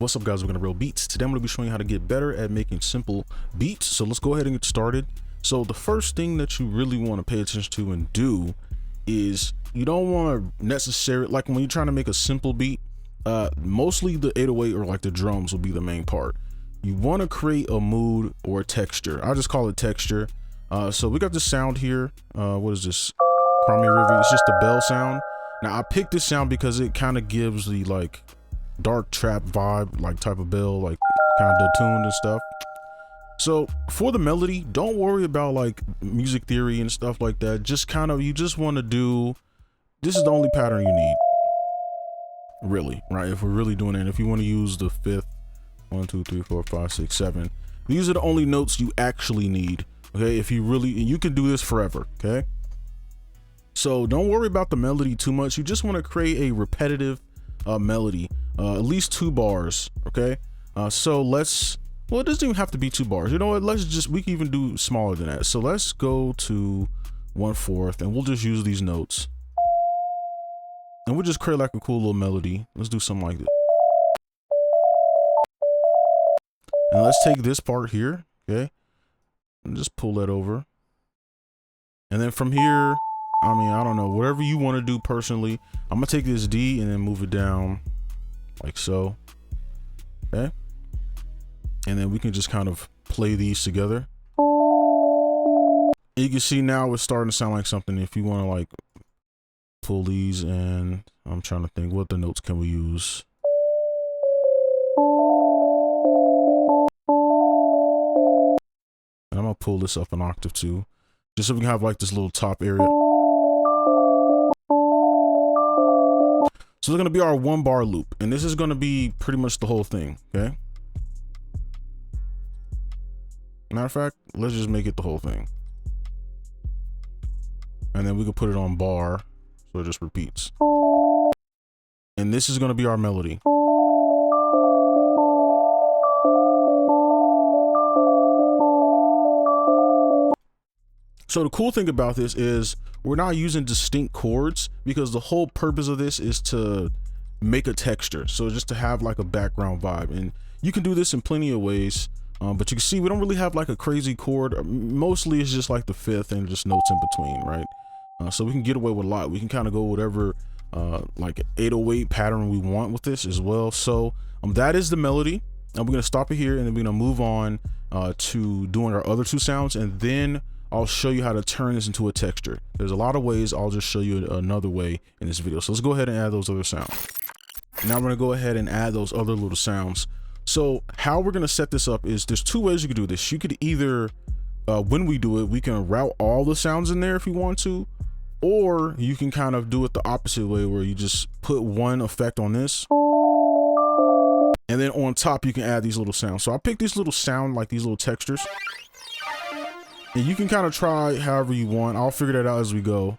What's up, guys? We're gonna 𝗗𝗢𝗣𝗘. Today I'm gonna be showing you how to get better at making simple beats. So let's go ahead and get started. So the first thing that you really want to pay attention to and do is you don't want to necessarily, like when you're trying to make a simple beat, mostly the 808 or like the drums will be the main part. You want to create a mood or a texture. I just call it texture. So we got this sound here. What is this? 𝗗𝗢𝗣𝗘&𝗗𝗏. It's just a bell sound. Now I picked this sound because it kind of gives the like dark trap vibe, like type of bell, like kind of tuned and stuff. So for the melody, don't worry about like music theory and stuff like that. Just kind of, you just want to do, this is the only pattern you need, really, right? If we're really doing it, if you want to use the fifth, 1, 2, 3, 4, 5, 6, 7, these are the only notes you actually need. Okay, if you really, and you can do this forever. Okay, so don't worry about the melody too much. You just want to create a repetitive melody, at least 2 bars. Okay, so let's, well, it doesn't even have to be 2 bars. You know what, let's just, we can even do smaller than that. So let's go to 1/4 and we'll just use these notes and we'll just create like a cool little melody. Let's do something like this. And let's take this part here, okay, and just pull that over. And then from here, I mean, I don't know, whatever you want to do personally. I'm gonna take this D and then move it down like so. Okay. And then we can just kind of play these together. And you can see now it's starting to sound like something. If you want to like pull these, and I'm trying to think, what the notes can we use? And I'm gonna pull this up an octave too, just so we can have like this little top area. So it's gonna be our 1 bar loop, and this is gonna be pretty much the whole thing. Okay. Matter of fact, let's just make it the whole thing. And then we can put it on bar, so it just repeats. And this is gonna be our melody. So the cool thing about this is we're not using distinct chords, because the whole purpose of this is to make a texture. So just to have like a background vibe, and you can do this in plenty of ways. But you can see we don't really have like a crazy chord. Mostly it's just like the 5th and just notes in between, right? So we can get away with a lot. We can kind of go whatever like 808 pattern we want with this as well. So that is the melody. And we're gonna stop it here, and then we're gonna move on to doing our other 2 sounds, and then I'll show you how to turn this into a texture. There's a lot of ways. I'll just show you another way in this video. So let's go ahead and add those other sounds. Now we're gonna go ahead and add those other little sounds. So how we're gonna set this up is there's 2 ways you could do this. You could either, when we do it, we can route all the sounds in there if you want to, or you can kind of do it the opposite way, where you just put one effect on this, and then on top you can add these little sounds. So I picked these little sound, like these little textures, and you can kind of try however you want. I'll figure that out as we go.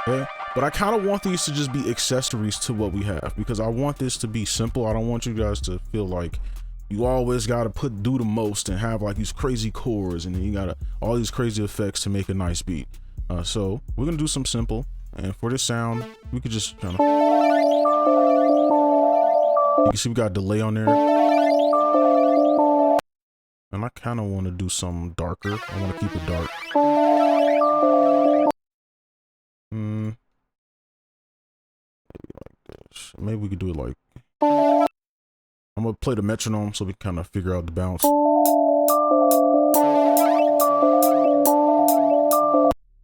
Okay. But I kind of want these to just be accessories to what we have, because I want this to be simple. I don't want you guys to feel like you always got to do the most and have like these crazy chords, and then you got all these crazy effects to make a nice beat. So we're going to do some simple. And for this sound, we could just kind of, you can see we got delay on there. And I kind of want to do something darker. I want to keep it dark. Maybe we could do it like, I'm gonna play the metronome so we can kind of figure out the bounce.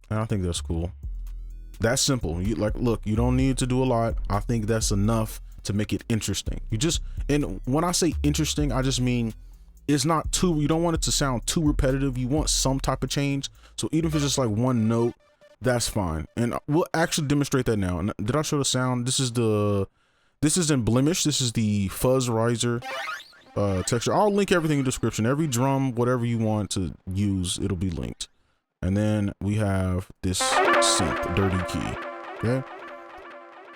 And I think that's cool. That's simple. You like, look, you don't need to do a lot. I think that's enough to make it interesting. You just, and when I say interesting, I just mean it's not too, you don't want it to sound too repetitive. You want some type of change. So even if it's just like 1 note, that's fine. And we'll actually demonstrate that now. And did I show the sound? This is in Blemish. This is the fuzz riser texture. I'll link everything in the description. Every drum, whatever you want to use, it'll be linked. And then we have this synth, dirty key. Okay.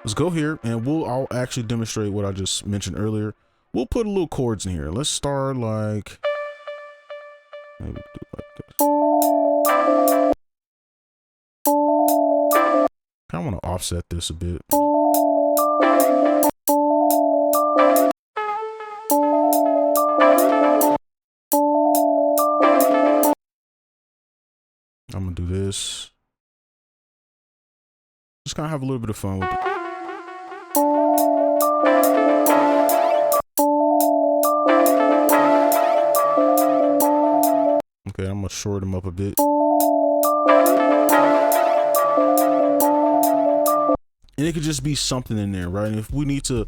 Let's go here, and I'll actually demonstrate what I just mentioned earlier. We'll put a little chords in here. Let's start like, maybe do it like this. I want to offset this a bit. I'm gonna do this. Just kind of have a little bit of fun with it. Okay, I'm gonna short them up a bit. And it could just be something in there, right? And if we need to,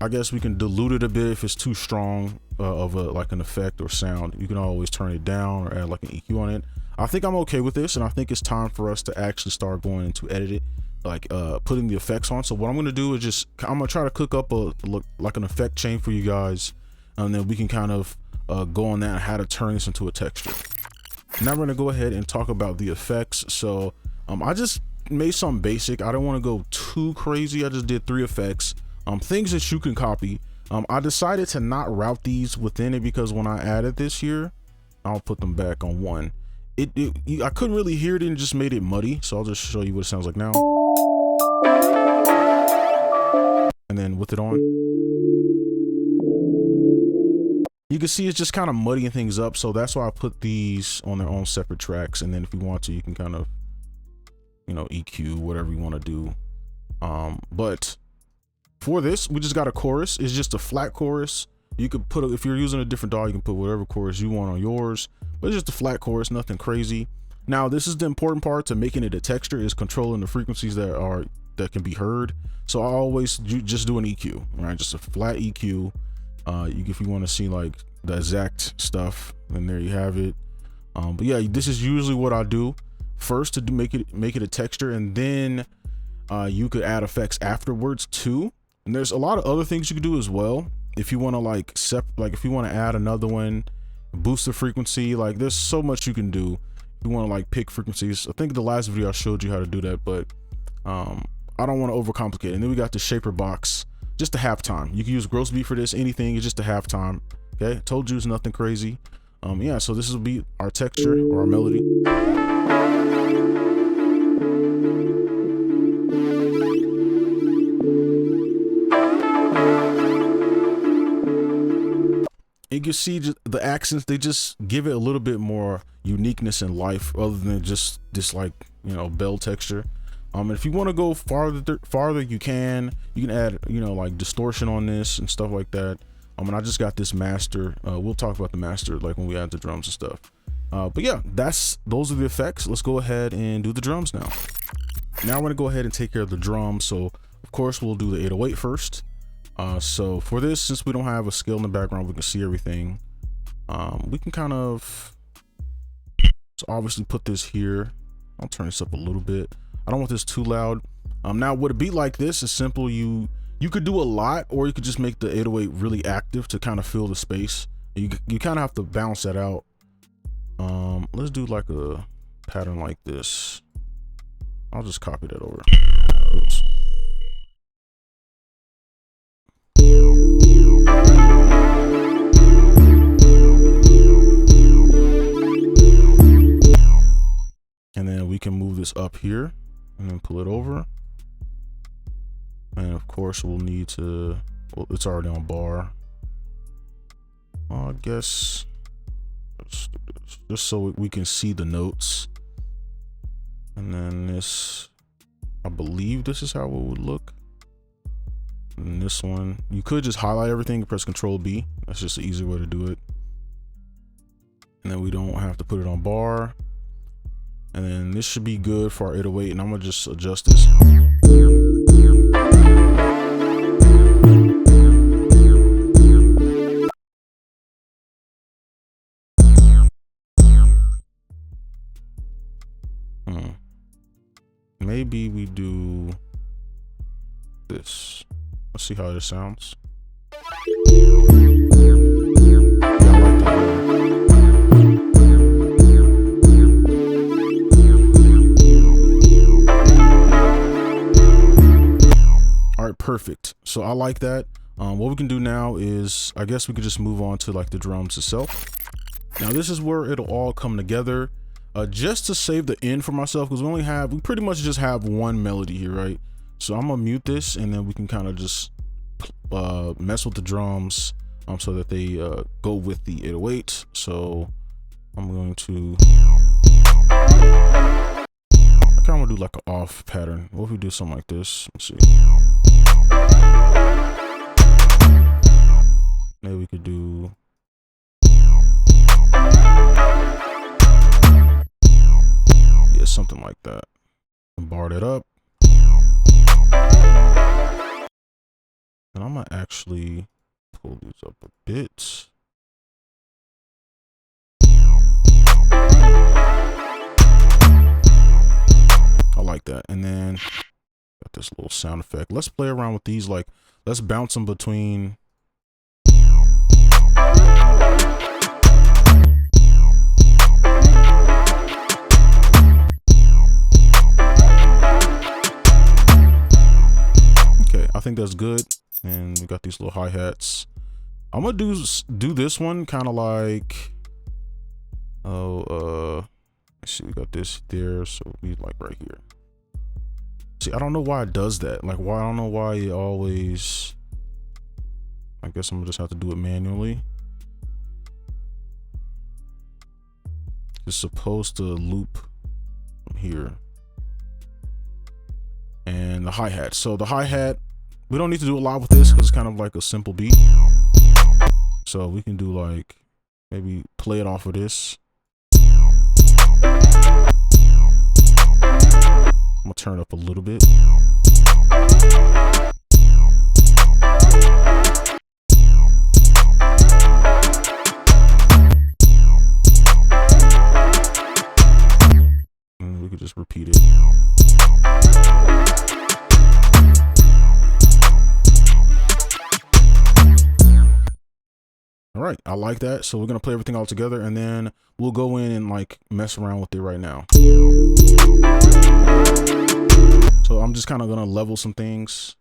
I guess we can dilute it a bit if it's too strong of like an effect or sound. You can always turn it down or add like an EQ on it. I think I'm okay with this, and I think it's time for us to actually start going into edit it, like putting the effects on. So what I'm gonna do is just, I'm gonna try to cook up like an effect chain for you guys, and then we can kind of go on that and how to turn this into a texture. Now we're gonna go ahead and talk about the effects. So I just made something basic. I don't want to go too crazy. I just did 3 effects, things that you can copy. I decided to not route these within it because when I added this here, I'll put them back on 1. I couldn't really hear it and just made it muddy. So I'll just show you what it sounds like now. And then with it on, you can see it's just kind of muddying things up. So that's why I put these on their own separate tracks. And then if you want to, you can kind of, you know, EQ, whatever you want to do. But for this, we just got a chorus. It's just a flat chorus. You could put, if you're using a different DAW, you can put whatever chorus you want on yours, but it's just a flat chorus, nothing crazy. Now, this is the important part to making it a texture, is controlling the frequencies that can be heard. So I always just do an EQ, right? Just a flat EQ. If you want to see like the exact stuff, then there you have it. But yeah, this is usually what I do first to make it a texture, and then you could add effects afterwards too. And there's a lot of other things you could do as well. If you want to like if you want to add another one, boost the frequency, like there's so much you can do. If you want to like pick frequencies, I think the last video I showed you how to do that, but I don't want to overcomplicate it. And then we got the shaper box, just a halftime. You can use gross beat for this, anything, it's just a halftime. Okay, told you it's nothing crazy. Yeah, so this will be our texture or our melody. You can see the accents, they just give it a little bit more uniqueness in life other than just this, like, you know, bell texture. And if you want to go farther, you can add, you know, like distortion on this and stuff like that. And I just got this master. We'll talk about the master like when we add the drums and stuff. But yeah, those are the effects. Let's go ahead and do the drums now. Now we're gonna go ahead and take care of the drums. So of course we'll do the 808 first. So for this, since we don't have a scale in the background, we can see everything. We can kind of, so obviously put this here. I'll turn this up a little bit. I don't want this too loud. Now with a beat like this, is simple. You could do a lot, or you could just make the 808 really active to kind of fill the space. You kind of have to balance that out. Let's do like a pattern like this. I'll just copy that over. Oops. And then we can move this up here and then pull it over. And of course we'll need to, well, it's already on bar. I guess let's do this just so we can see the notes. And then this, I believe this is how it would look. And this one, you could just highlight everything and press Control B. That's just an easy way to do it. And then we don't have to put it on bar. And then this should be good for our 808, and I'm gonna just adjust this. Maybe we do this. Let's see how this sounds. Yeah, I like that. All right, perfect. So I like that. What we can do now is, I guess we could just move on to like the drums itself. Now this is where it'll all come together. Just to save the end for myself, because we pretty much just have one melody here, right? So I'm gonna mute this, and then we can kind of just mess with the drums so that they go with the 808. So I'm going to I kind of want to do like an off pattern. What if we do something like this? Let's see. Maybe we could do. Yeah, something like that. And bar that up. And I'm gonna actually pull these up a bit. I like that. And then got this little sound effect. Let's play around with these. Like, let's bounce them between. Okay, I think that's good. And we got these little hi-hats. I'm gonna do this one kind of like, let's see, we got this there, so we like right here. See, I don't know why it does that. Like, why? I don't know why it always. I guess I'm gonna just have to do it manually. It's supposed to loop from here. And the hi-hat. So the hi-hat, we don't need to do a lot with this because it's kind of like a simple beat. So we can do like, maybe play it off of this. I'm gonna turn it up a little bit. And we could just repeat it. All right, I like that. So we're gonna play everything all together, and then we'll go in and like mess around with it right now. So I'm just kind of gonna level some things.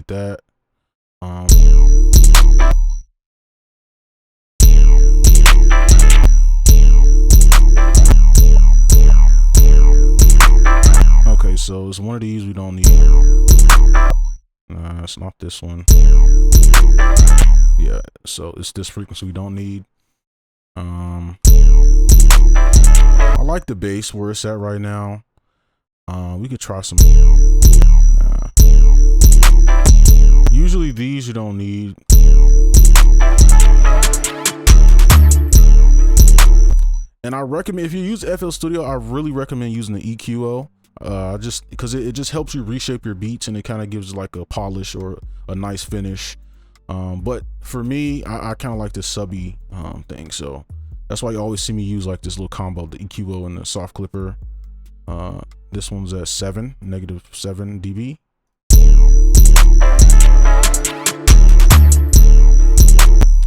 That okay, so it's one of these we don't need. Nah, it's not this one. Yeah, so it's this frequency we don't need. I like the bass where it's at right now. We could try some. Nah. Usually these you don't need. And I recommend, if you use FL Studio, I really recommend using the EQO. Just because it just helps you reshape your beats, and it kind of gives like a polish or a nice finish. But for me, I kind of like this subby thing, so that's why you always see me use like this little combo, the EQO and the soft clipper. This one's at -7 dB.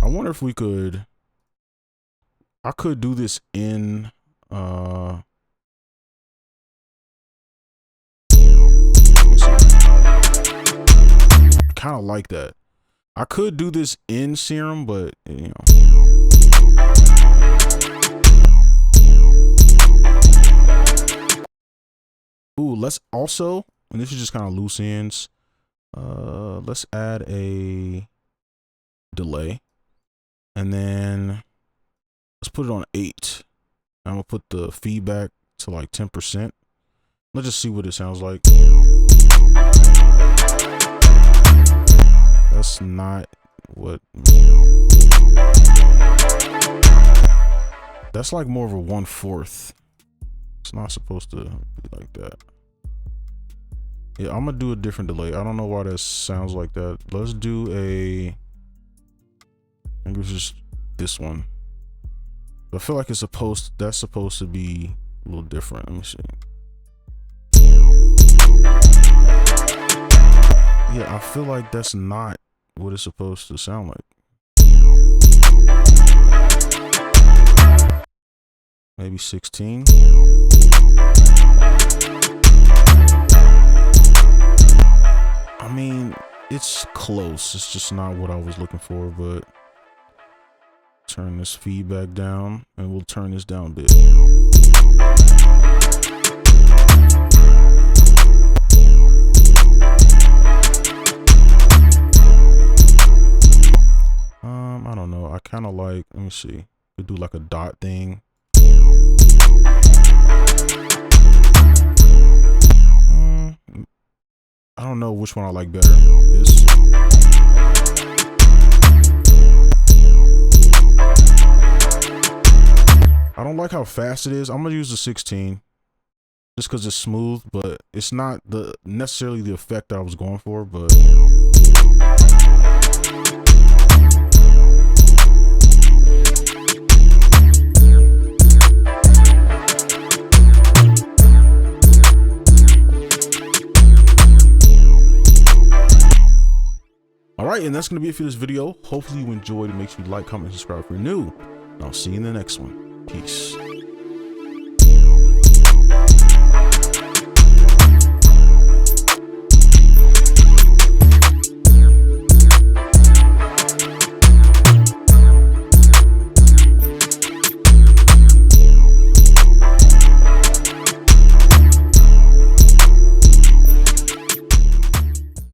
I wonder if we could. I could do this in. I kind of like that. I could do this in Serum, but you know. Ooh, let's also, and this is just kind of loose ends. Let's add a delay, and then let's put it on 8. I'm gonna put the feedback to like 10%. Let's just see what it sounds like. That's not what. That's like more of a 1/4. It's not supposed to be like that. Yeah, I'm gonna do a different delay. I don't know why that sounds like that. Let's do a. Maybe it's just this one. I feel like it's supposed. That's supposed to be a little different. Let me see. Yeah, I feel like that's not what it's supposed to sound like. maybe 16. I mean, it's close. It's just not what I was looking for, but turn this feedback down, and we'll turn this down a bit. I don't know. I kind of like, let me see. We do like a dot thing. I don't know which one I like better. This. I don't like how fast it is. I'm gonna use the 16 just because it's smooth, but it's not necessarily the effect that I was going for. But alright, and that's going to be it for this video. Hopefully you enjoyed. Make sure you like, comment, and subscribe if you're new. And I'll see you in the next one. Peace.